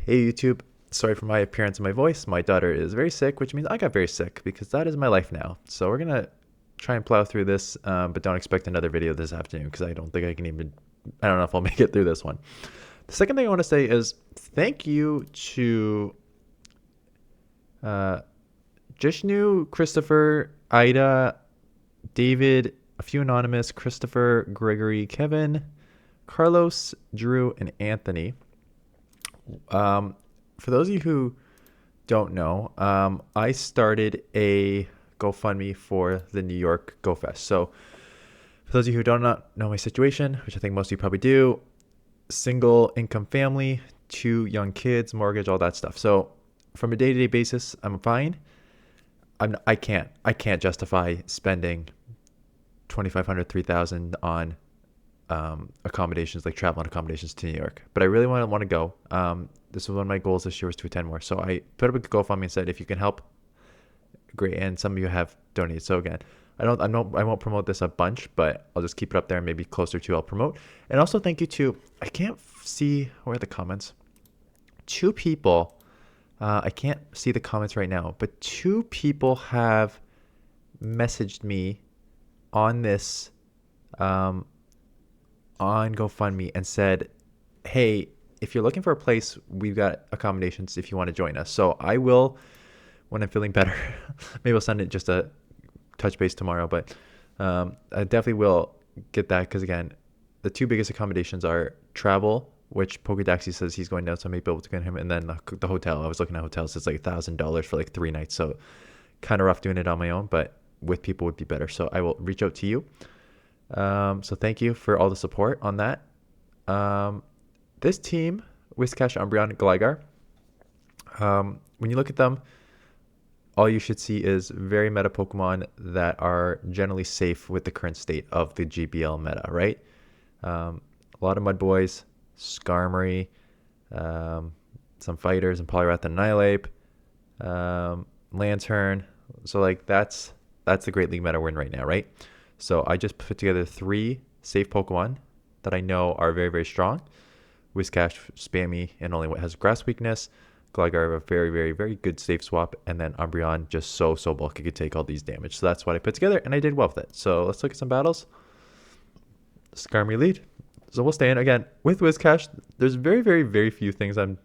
Hey YouTube, sorry for my appearance and my voice. My daughter is very sick, which means I got very sick because that is my life now. So we're gonna try and plow through this, but don't expect another video this afternoon because I don't think I can even. I don't know if I'll make it through this one. The second thing I want to say is thank you to uh, Jishnu, Christopher, Ida, David, a few anonymous, Christopher, Gregory, Kevin, Carlos, Drew, and Anthony. For those of you who don't know, I started a GoFundMe for the New York Go Fest. So, for those of you who do not know my situation, which I think most of you probably do, single income family, 2 young kids, mortgage, all that stuff. So, from a day-to-day basis, I'm fine. I can't justify spending 2,500, 3,000 on accommodations like travel and accommodations to New York. But I really want to go. This was one of my goals this year was to attend more. So I put up a GoFundMe and said, if you can help, great. And some of you have donated. So again, I won't promote this a bunch, but I'll just keep it up there and maybe closer to I'll promote. And also thank you to, I can't see, where are the comments? 2 people, I can't see the comments right now, but 2 people have messaged me on this, on GoFundMe and said, hey, if you're looking for a place, we've got accommodations if you want to join us. So I will, when I'm feeling better, maybe I'll send it just a touch base tomorrow, but I definitely will get that because, again, the 2 biggest accommodations are travel, which Poke Daxi says he's going down, so I may be able to get him, and then the hotel. I was looking at hotels, it's like $1,000 for like 3 nights, so kind of rough doing it on my own, but with people would be better. So I will reach out to you. So thank you for all the support on that. This team, Whiscash, Umbreon, Gligar, when you look at them, all you should see is very meta Pokemon that are generally safe with the current state of the GBL meta, right? A lot of Mud Boys, Skarmory, some fighters, and Poliwrath and Annihilape, Lantern. So like that's the Great League meta we're in right now, right? So I just put together 3 safe Pokemon that I know are very, very strong. Whiscash, spammy, and only what has grass weakness. Gligar, a very, very, very good safe swap. And then Umbreon, just so bulky, could take all these damage. So that's what I put together, and I did well with it. So let's look at some battles. Skarmory lead. So we'll stay in. Again, with Whiscash, there's very, very, very few things I'm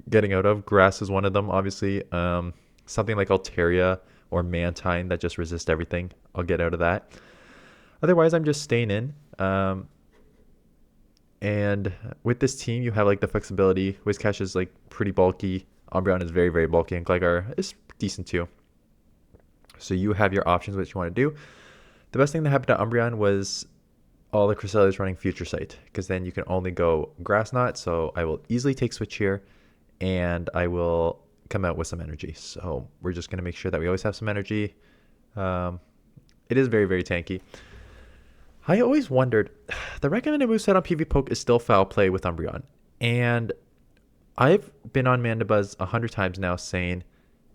getting out of. Grass is one of them, obviously. Something like Altaria or Mantine that just resist everything. I'll get out of that. Otherwise, I'm just staying in. And with this team, you have like the flexibility. Whiscash is like pretty bulky. Umbreon is very, very bulky, and Gligar is decent too. So you have your options, what you want to do. The best thing that happened to Umbreon was all the Cresselia's running Future Sight, because then you can only go Grass Knot. So I will easily take Switch here, and I will come out with some energy. So we're just going to make sure that we always have some energy. It is very, very tanky. I always wondered, the recommended moveset on PV Poke is still Foul Play with Umbreon. And I've been on Mandibuzz 100 times now saying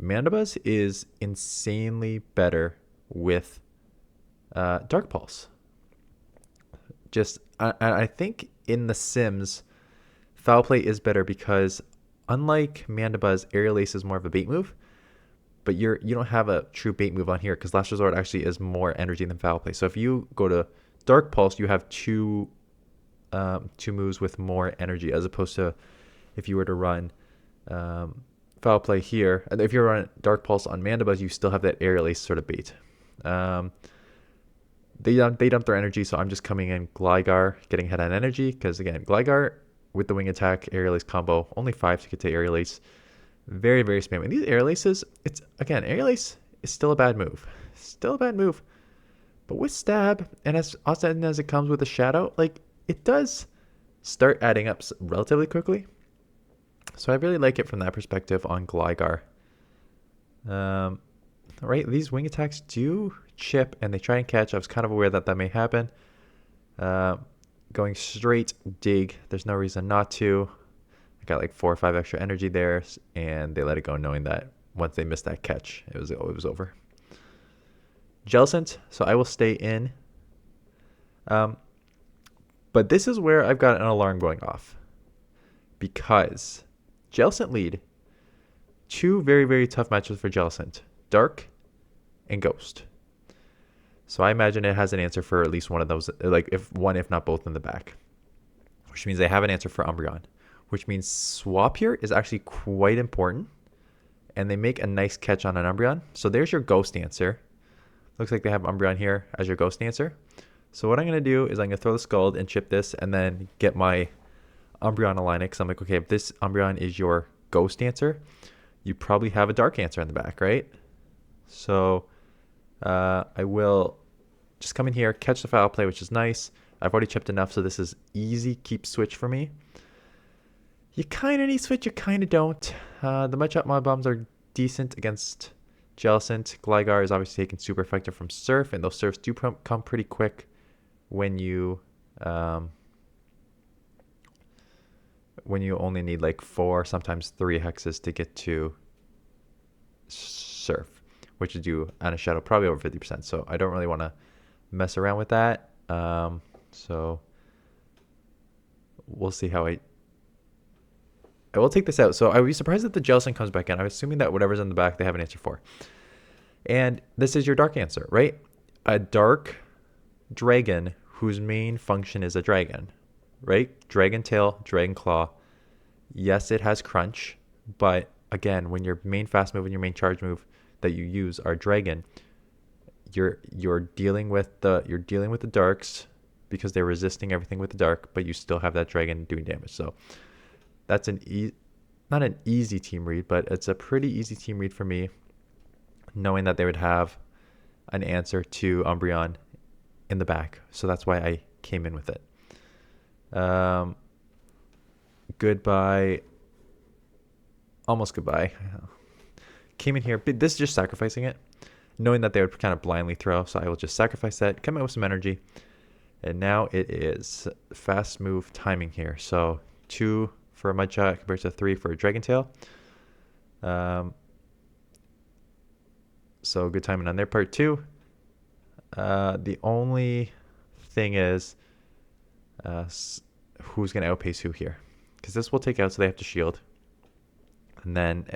Mandibuzz is insanely better with Dark Pulse. I think in the Sims, Foul Play is better because unlike Mandibuzz, Aerial Ace is more of a bait move. But you don't have a true bait move on here because Last Resort actually is more energy than Foul Play. So if you go to Dark Pulse, you have two moves with more energy, as opposed to if you were to run Foul Play here. And if you run Dark Pulse on Mandibuzz, you still have that Aerial Ace sort of bait. They dump their energy, so I'm just coming in Gligar, getting ahead on energy, because again, Gligar with the Wing Attack, Aerial Ace combo, only 5 to get to Aerial Ace. Very, very spammy. And these Aerial Aces, Aerial Ace is still a bad move. Still a bad move. But with Stab, and as often as it comes with a Shadow, like, it does start adding up relatively quickly. So I really like it from that perspective on Gligar. Right, these Wing Attacks do chip, and they try and catch. I was kind of aware that may happen. Going straight Dig, there's no reason not to. I got like 4 or 5 extra energy there, and they let it go knowing that once they missed that catch, it was over. Jellicent, so I will stay in. But this is where I've got an alarm going off. Because Jellicent lead. Two very, very tough matches for Jellicent. Dark and Ghost. So I imagine it has an answer for at least one of those, like if not both in the back. Which means they have an answer for Umbreon. Which means swap here is actually quite important. And they make a nice catch on an Umbreon. So there's your Ghost answer. Looks like they have Umbreon here as your Ghost answer. So what I'm going to do is I'm going to throw the Scald and chip this and then get my Umbreon align it. Because I'm like, okay, if this Umbreon is your Ghost answer, you probably have a Dark answer in the back, right? So I will just come in here, catch the foul play, which is nice. I've already chipped enough, so this is easy keep switch for me. You kind of need switch, you kind of don't. The Mudshot Mod Bombs are decent against Jellicent. Gligar is obviously taking super effective from Surf, and those Surfs do come pretty quick when you only need like 4, sometimes 3 hexes to get to Surf, which is due on a Shadow probably over 50%. So I don't really want to mess around with that. So we'll see how I will take this out. So I would be surprised if the Jellicent comes back in. I'm assuming that whatever's in the back, they have an answer for. And this is your Dark answer, right? A Dark Dragon whose main function is a dragon, right? Dragon Tail, Dragon Claw. Yes, it has Crunch, but again, when your main fast move and your main charge move that you use are Dragon, you're dealing with the Darks because they're resisting everything with the Dark, but you still have that Dragon doing damage. So that's not an easy team read, but it's a pretty easy team read for me, knowing that they would have an answer to Umbreon in the back. So that's why I came in with it. Goodbye. Almost goodbye. Came in here. This is just sacrificing it, knowing that they would kind of blindly throw. So I will just sacrifice that, come out with some energy. And now it is fast move timing here. So 2 for a Mudshot compared to 3 for a Dragon Tail. So good timing on their part too. The only thing is who's going to outpace who here. Because this will take out, so they have to shield. And then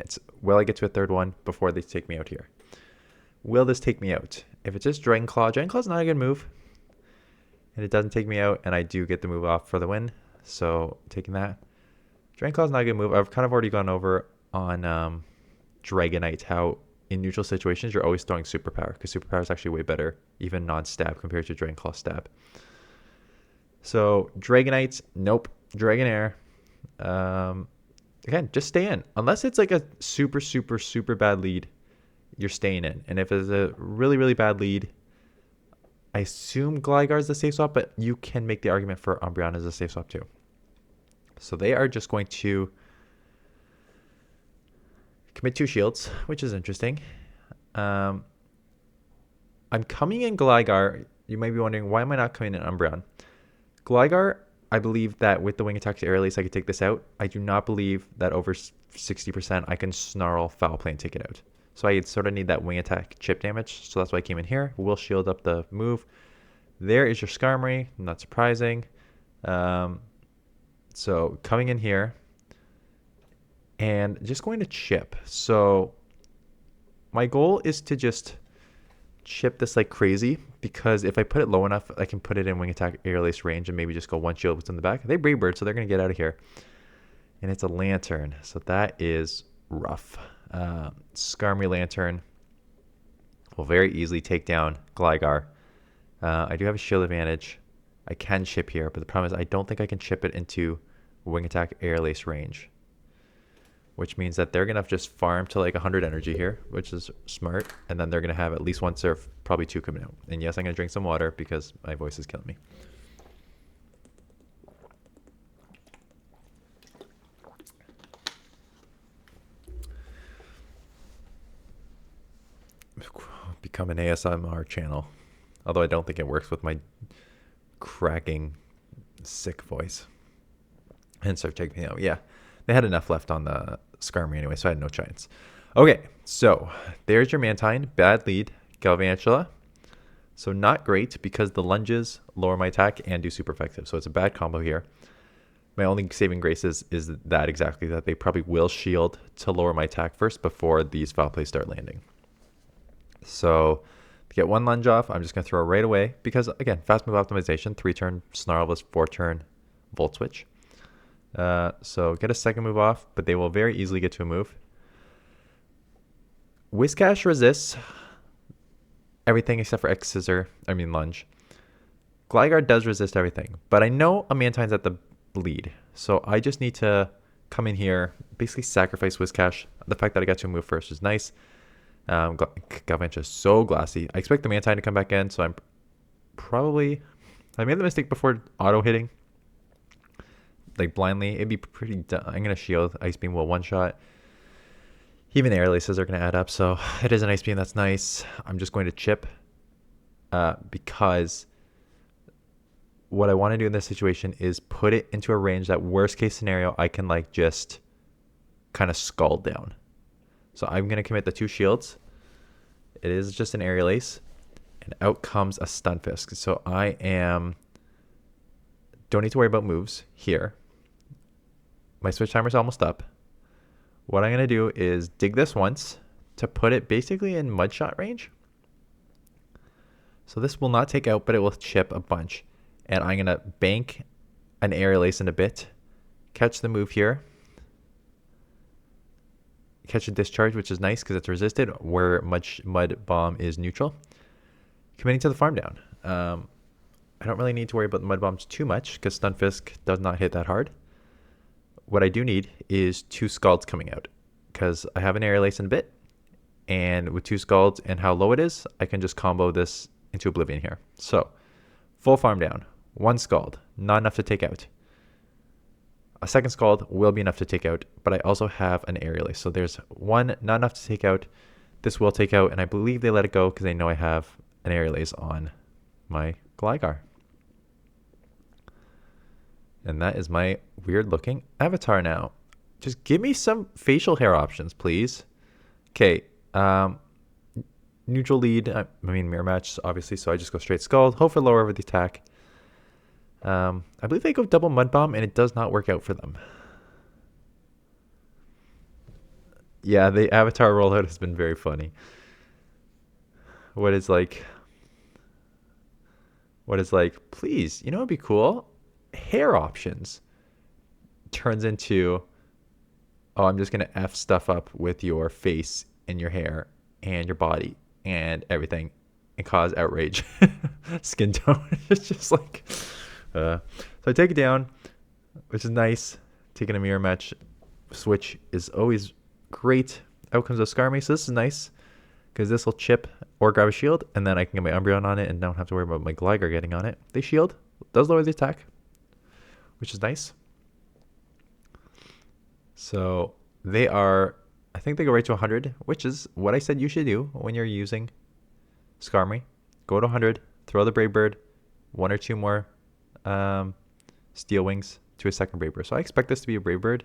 will I get to a third one before they take me out here? Will this take me out? If it's just Dragon Claw is not a good move. And it doesn't take me out, and I do get the move off for the win. So taking that. Dragon Claw is not a good move. I've kind of already gone over on Dragonite how in neutral situations you're always throwing Superpower, because Superpower is actually way better, even non-stab compared to Dragon Claw stab. So Dragonite, nope. Dragonair. Again, just stay in. Unless it's like a super, super, super bad lead, you're staying in. And if it's a really, really bad lead, I assume Gligar is the safe swap, but you can make the argument for Umbreon as a safe swap too. So they are just going to commit 2 shields, which is interesting. I'm coming in Gligar. You may be wondering, why am I not coming in Umbreon? Gligar, I believe that with the Wing Attack to Air Release, I could take this out. I do not believe that over 60% I can Snarl, Foul Play, and take it out. So I sort of need that Wing Attack chip damage. So that's why I came in here. We'll shield up the move. There is your Skarmory. Not surprising. So coming in here and just going to chip. So my goal is to just chip this like crazy, because if I put it low enough, I can put it in Wing Attack Air Release range and maybe just go 1 shield what's in the back. They Brave Bird, so they're going to get out of here. And it's a Lantern, so that is rough. Skarmory Lantern will very easily take down Gligar. I do have a shield advantage. I can chip here, but the problem is I don't think I can chip it into Wing Attack Air Release range, which means that they're going to just farm to like 100 energy here, which is smart. And then they're going to have at least 1 Surf, probably 2 coming out. And yes, I'm going to drink some water because my voice is killing me. Become an ASMR channel. Although I don't think it works with my cracking, sick voice. And start taking me out. Yeah, they had enough left on the Skarmory anyway, so I had no chance. Okay, so there's your Mantine. Bad lead. Galvantula. So not great because the lunges lower my attack and do super effective. So it's a bad combo here. My only saving grace is that exactly, that they probably will shield to lower my attack first before these foul plays start landing. So to get one lunge off, I'm just going to throw right away because, again, fast move optimization, 3-turn Snarlvis, 4-turn Volt Switch. So get a second move off, but they will very easily get to a move. Whiscash resists everything except for Lunge. Gligar does resist everything, but I know a Mantine's at the lead, so I just need to come in here, basically sacrifice Whiscash. The fact that I got to move first is nice. Galvantula is so glassy. I expect the Mantine to come back in, so I made the mistake before auto hitting, like blindly. It'd be pretty dumb. I'm gonna shield. Ice Beam will one shot. Even the air laces are gonna add up, so it is an Ice Beam. That's nice. I'm just going to chip because what I want to do in this situation is put it into a range that worst case scenario I can like just kind of scald down. So I'm going to commit the 2 shields. It is just an aerial ace. And out comes a Stunfisk. So don't need to worry about moves here. My switch timer is almost up. What I'm going to do is dig this once to put it basically in mud shot range. So this will not take out, but it will chip a bunch. And I'm going to bank an aerial ace in a bit. Catch the move here. Catch a discharge, which is nice because it's resisted, where Mud Bomb is neutral. Committing to the farm down. I don't really need to worry about the Mud Bombs too much because Stunfisk does not hit that hard. What I do need is 2 Scalds coming out because I have an aerial ace in a bit. And with 2 Scalds and how low it is, I can just combo this into Oblivion here. So, full farm down. 1 Scald, not enough to take out. A second Scald will be enough to take out, but I also have an aerial ace. So there's 1, not enough to take out. This will take out, and I believe they let it go because they know I have an aerial ace on my Gligar. And that is my weird looking avatar now. Just give me some facial hair options, please. Okay, neutral lead. I mean, mirror match, obviously, so I just go straight Scald. Hope for lower over the attack. I believe they go double Mud Bomb, and it does not work out for them. Yeah, the avatar rollout has been very funny. What is like, please, you know what'd be cool? Hair options turns into, oh, I'm just going to F stuff up with your face and your hair and your body and everything and cause outrage. Skin tone. It's just like... so I take it down, which is nice. Taking a mirror match switch is always great. Out comes a Skarmory, so this is nice because this will chip or grab a shield, and then I can get my Umbreon on it and don't have to worry about my Gligar getting on it. They shield, does lower the attack, which is nice. So they are, I think they go right to 100, which is what I said you should do when you're using Skarmory. Go to 100, throw the Brave Bird, 1 or 2 more Steel Wings to a second Brave Bird. So I expect this to be a Brave Bird.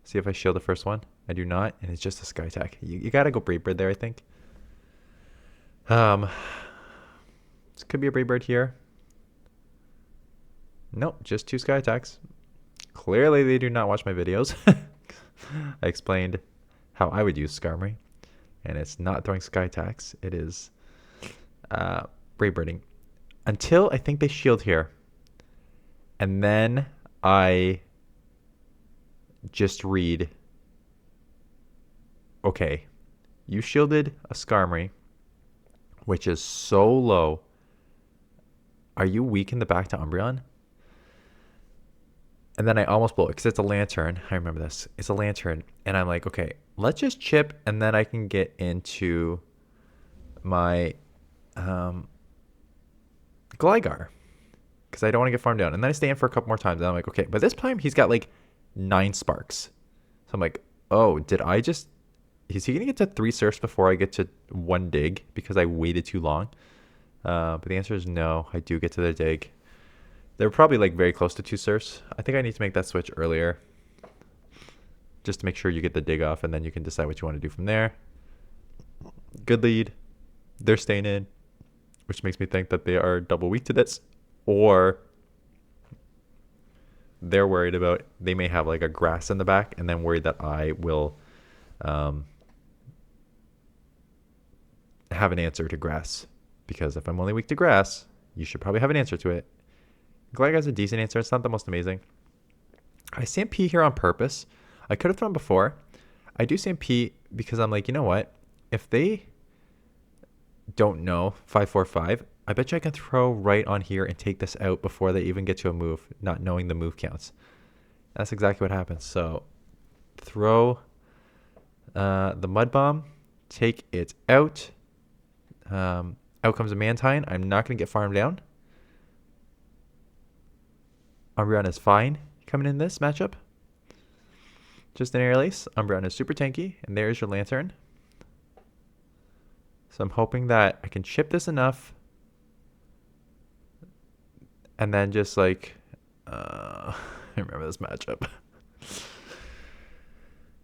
See if I shield the first one. I do not, and it's just a Sky Attack. You gotta go Brave Bird there, I think. This could be a Brave Bird here. Nope, just 2 Sky Attacks. Clearly they do not watch my videos. I explained how I would use Skarmory, and it's not throwing Sky Attacks. It is Brave Birding. Until I think they shield here. And then I just read, okay, you shielded a Skarmory, which is so low. Are you weak in the back to Umbreon? And then I almost blow it because it's a Lantern. I remember this. It's a Lantern. And I'm like, okay, let's just chip and then I can get into my Gligar. Because I don't want to get farmed down. And then I stay in for a couple more times. And I'm like, okay. But this time he's got like 9 Sparks. So I'm like, oh, did I just... Is he going to get to 3 Surfs before I get to 1 Dig? Because I waited too long. But the answer is no. I do get to the Dig. They're probably like very close to 2 Surfs. I think I need to make that switch earlier. Just to make sure you get the Dig off. And then you can decide what you want to do from there. Good lead. They're staying in. Which makes me think that they are double weak to this. Or they're worried about, they may have like a grass in the back and then worried that I will have an answer to grass. Because if I'm only weak to grass, you should probably have an answer to it. Gligar has a decent answer. It's not the most amazing. I Stampede here on purpose. I could have thrown before. I do Stampede because I'm like, you know what? If they don't know 545, I bet you I can throw right on here and take this out before they even get to a move, not knowing the move counts. That's exactly what happens. So throw the Mud Bomb, take it out. Out comes a Mantine. I'm not going to get farmed down. Umbreon is fine coming in this matchup. Just an Air Ace. Umbreon is super tanky. And there's your Lantern. So I'm hoping that I can chip this enough. And then just like... I remember this matchup.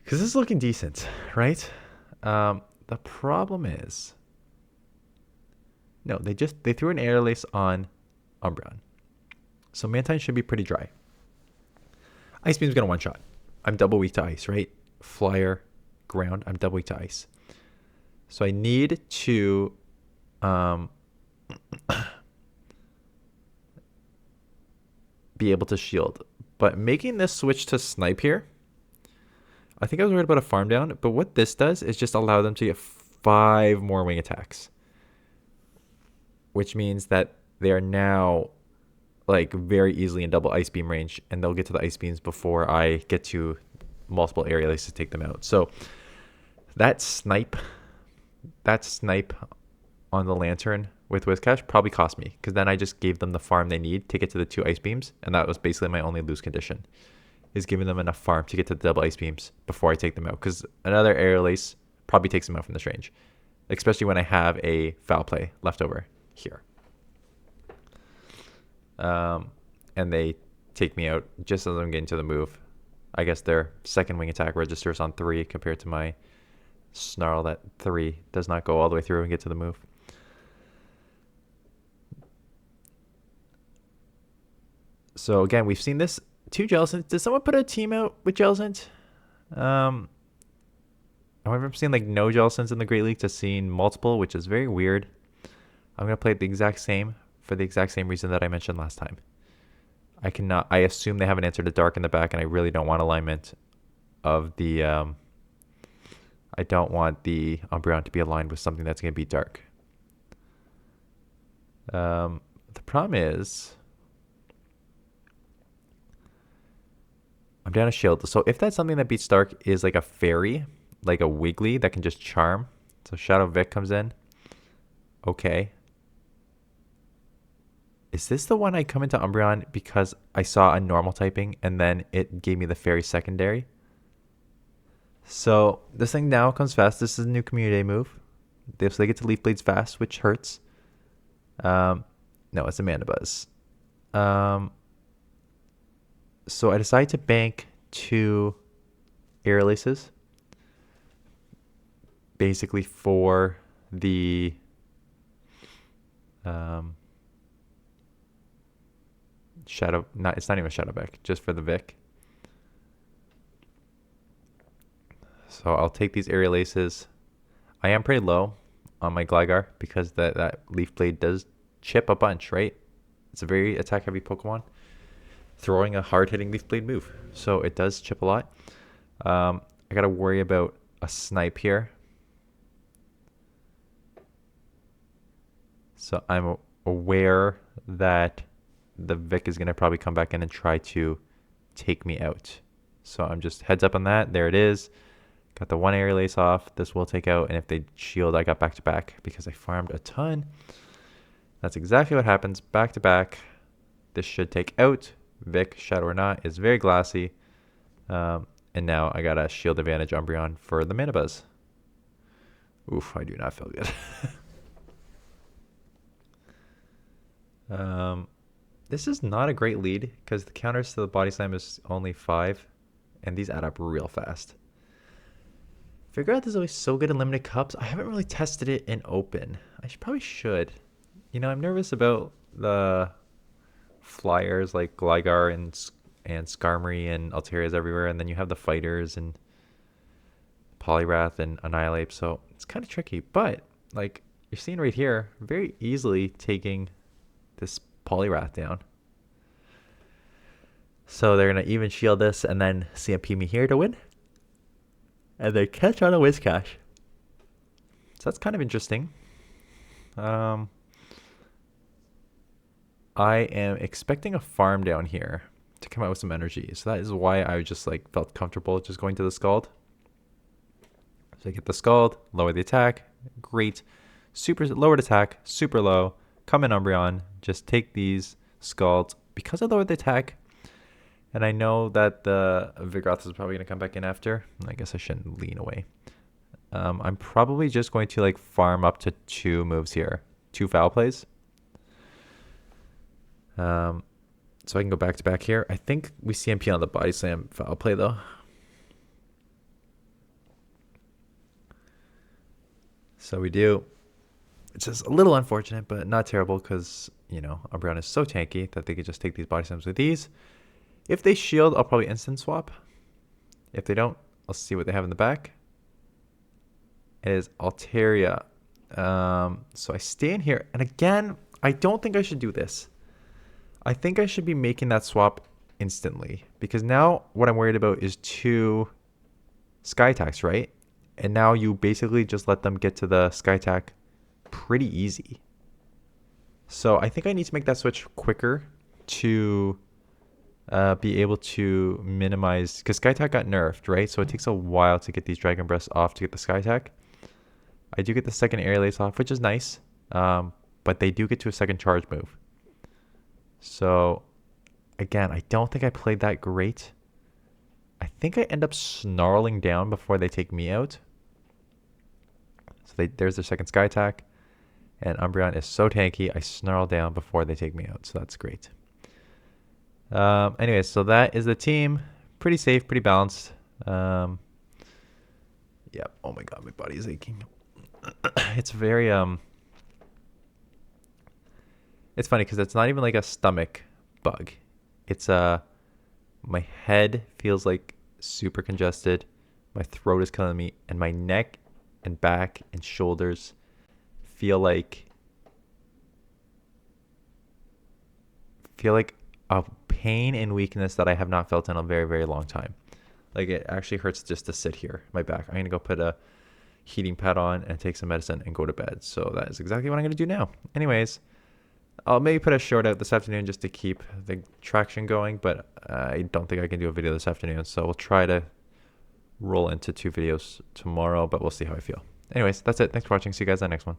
Because this is looking decent, right? The problem is... No, they threw an Air Ace on Umbreon. So Mantine should be pretty dry. Ice Beam's going to one-shot. I'm double weak to ice, right? Flyer, ground, I'm double weak to ice. So I need to be able to shield. But making this switch to Snipe here, I think I was worried about a farm down. But what this does is just allow them to get 5 more wing attacks. Which means that they are now like very easily in double Ice Beam range, and they'll get to the Ice Beams before I get to multiple Aerial Aces to take them out. So that snipe on the Lantern with Whiscash probably cost me, because then I just gave them the farm they need to get to the 2 Ice Beams, and that was basically my only lose condition, is giving them enough farm to get to the double Ice Beams before I take them out, because another Aerial Ace probably takes them out from this range, especially when I have a Foul Play left over here. And they take me out just as I'm getting to the move. I guess their second wing attack registers on 3 compared to my Snarl that 3 does not go all the way through and get to the move. So again, we've seen this 2 Jellicents. Did someone put a team out with Jellicent? I've ever seen like no Jellicents in the Great League to seeing multiple, which is very weird. I'm going to play it the exact same for the exact same reason that I mentioned last time. I assume they have an answer to Dark in the back, and I really don't want alignment of the, I don't want the Umbreon to be aligned with something that's going to be Dark. The problem is, I'm down a shield. So if that's something that beats Dark is like a fairy, like a Wiggly that can just charm. So Shadow Vic comes in. Okay. Is this the one I come into Umbreon because I saw a normal typing and then it gave me the fairy secondary? So this thing now comes fast. This is a new community move. So they get to Leaf Blades fast, which hurts. No, it's a Mana Buzz. So I decide to bank 2 Aerial Aces. Basically for the Shadow, it's not even Shadow Vic, just for the Vic. So I'll take these Aerial Aces. I am pretty low on my Gligar because that Leaf Blade does chip a bunch, right? It's a very attack heavy Pokemon, throwing a hard hitting Leaf Blade move. So it does chip a lot. I got to worry about a Snipe here. So I'm aware that the Vic is going to probably come back in and try to take me out. So I'm just heads up on that. There it is. Got the 1 Aerial Ace off. This will take out. And if they shield, I got back to back because I farmed a ton. That's exactly what happens. Back to back. This should take out. Vic, Shadow or not, is very glassy. And now I got a shield advantage Umbreon for the Mana Buzz. Oof, I do not feel good. This is not a great lead because the counters to the Body Slam is only 5, and these add up real fast. Figure Out is always so good in limited cups. I haven't really tested it in open. Probably should. You know, I'm nervous about the flyers like Gligar and Skarmory and Alteria's everywhere, and then you have the fighters and Poliwrath and Annihilate, so it's kind of tricky. But like you're seeing right here, very easily taking this Poliwrath down. So they're gonna even shield this and then CMP me here to win, and they catch on a Whiscash. So that's kind of interesting. I am expecting a farm down here to come out with some energy. So that is why I just like felt comfortable just going to the Scald. So I get the Scald, lower the attack, great. Super lowered attack, super low. Come in Umbreon, just take these Scalds. Because I lowered the attack, and I know that the Victreebel is probably going to come back in after. I guess I shouldn't lean away. I'm probably just going to like farm up to 2 moves here. 2 foul plays. So I can go back to back here. I think we CMP on the Body Slam foul play though. So we do. It's just a little unfortunate, but not terrible because, you know, Umbreon is so tanky that they could just take these Body Slams with these. If they shield, I'll probably instant swap. If they don't, I'll see what they have in the back. It is Altaria. So I stay in here. And again, I don't think I should do this. I think I should be making that swap instantly. Because now what I'm worried about is 2 Sky Attacks, right? And now you basically just let them get to the Sky Attack pretty easy. So I think I need to make that switch quicker to be able to minimize, because Sky Attack got nerfed, right? So it takes a while to get these Dragon Breaths off to get the Sky Attack. I do get the second Air Lace off, which is nice, but they do get to a second charge move. So again, I don't think I played that great. I think I end up snarling down before they take me out. So there's their second Sky Attack, and Umbreon is so tanky, I snarl down before they take me out, so that's great. Anyways, so that is the team. Pretty safe, pretty balanced. Yeah. Oh my god, my body is aching. It's very it's funny because it's not even like a stomach bug. It's my head feels like super congested. My throat is killing me, and my neck and back and shoulders feel like a pain and weakness that I have not felt in a very, very long time. Like it actually hurts just to sit here, my back. I'm gonna go put a heating pad on and take some medicine and go to bed. So that is exactly what I'm gonna do now. Anyways, I'll maybe put a short out this afternoon just to keep the traction going, but I don't think I can do a video this afternoon. So we'll try to roll into 2 videos tomorrow, but we'll see how I feel. Anyways, that's it. Thanks for watching. See you guys on the next one.